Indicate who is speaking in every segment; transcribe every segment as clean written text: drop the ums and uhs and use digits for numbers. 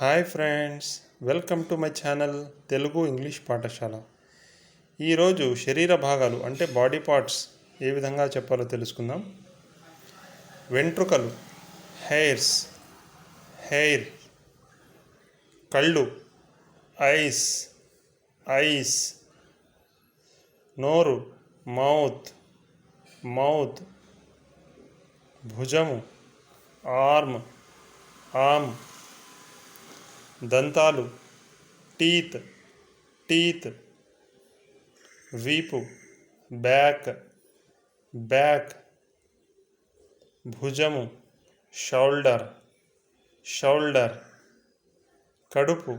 Speaker 1: Hi friends, welcome to my channel Telugu English పాఠశాల. ఈరోజు శరీర భాగాలు అంటే బాడీ పార్ట్స్ ఏ విధంగా చెప్పాలో తెలుసుకుందాం. వెంట్రుకలు హెయిర్, కళ్ళు ఐస్, నోరు మౌత్, భుజము ఆర్మ్, దంతాలు టీత్, వీపు బ్యాక్, భుజము షోల్డర్, కడుపు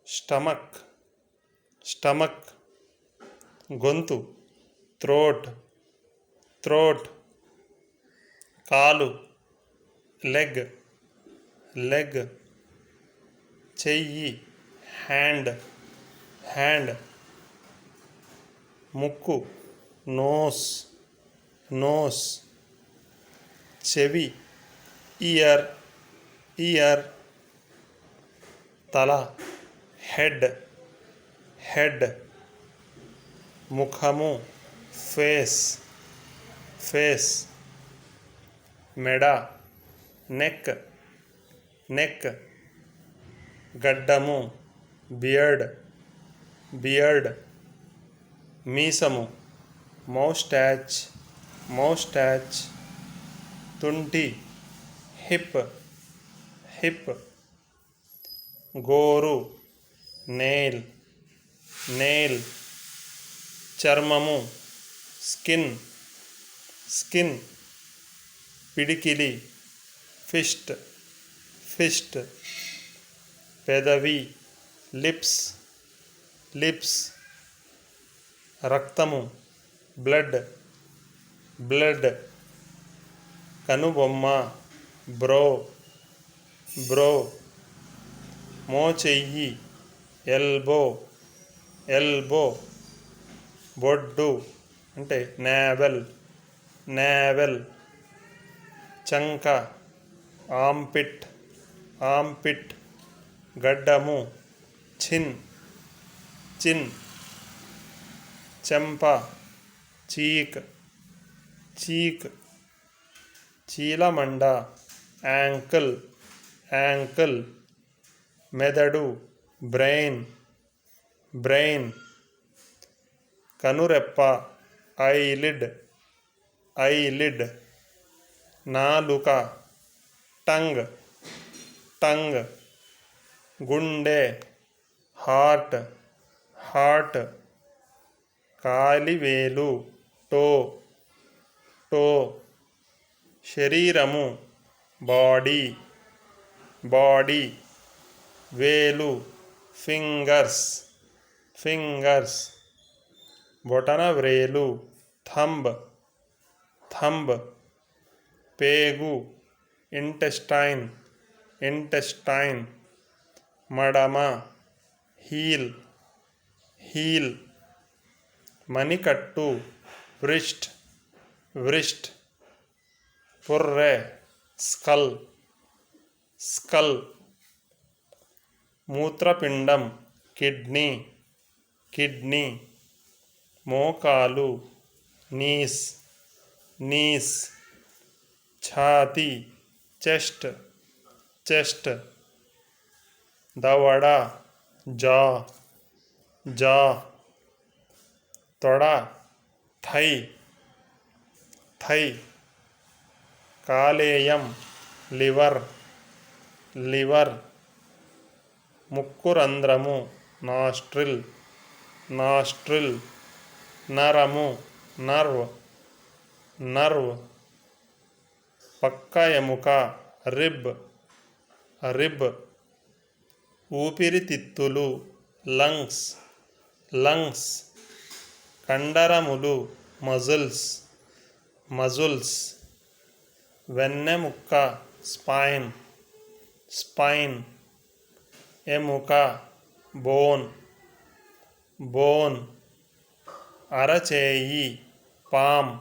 Speaker 1: స్టమక్, గొంతు థ్రోట్, కాలు లెగ్, చెయ్యి హ్యాండ్, ముక్కు నోస్, చెవి ఇయర్, తల హెడ్, ముఖము ఫేస్, మెడ నెక్, గడ్డము బియర్డ్, మీసము మౌస్టాచ్, తుంటి హిప్, గోరు నెయిల్, చర్మము స్కిన్, పిడికిలి ఫిస్ట్, పెదవి లిప్స్, రక్తము బ్లడ్, కనుబొమ్మ బ్రో, మోచెయ్యి ఎల్బో, బొడ్డు అంటే నేవెల్, చంక ఆంపిట్, గడ్డము చిన్, చెంప చీక్, చీలమండ యాంకిల్, మెదడు బ్రెయిన్, కనురెప్ప ఐలిడ్, నాలుక టంగ్, గుండె హార్ట్, కాలివేలు టో, శరీరము బాడీ, వేలు ఫింగర్స్, బొటనవ్రేలు థంబ్, పేగు ఇంటెస్టైన్, మడమ హీల్, మణికట్టు వ్రిస్ట్, పుర్రె స్కల్, మూత్రపిండం కిడ్నీ, మోకాలు నీస్, ఛాతీ చెస్ట్, దవడ జా, తొడ థై, కాలేయం లివర్, ముక్కురంధ్రము నాస్ట్రిల్, నరము నర్వ్, పక్క ఎముక రిబ్, ఊపిరితిత్తులు లంగ్స్, కండరములు మజిల్స్, వెన్నెముక్క స్పైన్, ఎముక బోన్, అరచేయి పామ్,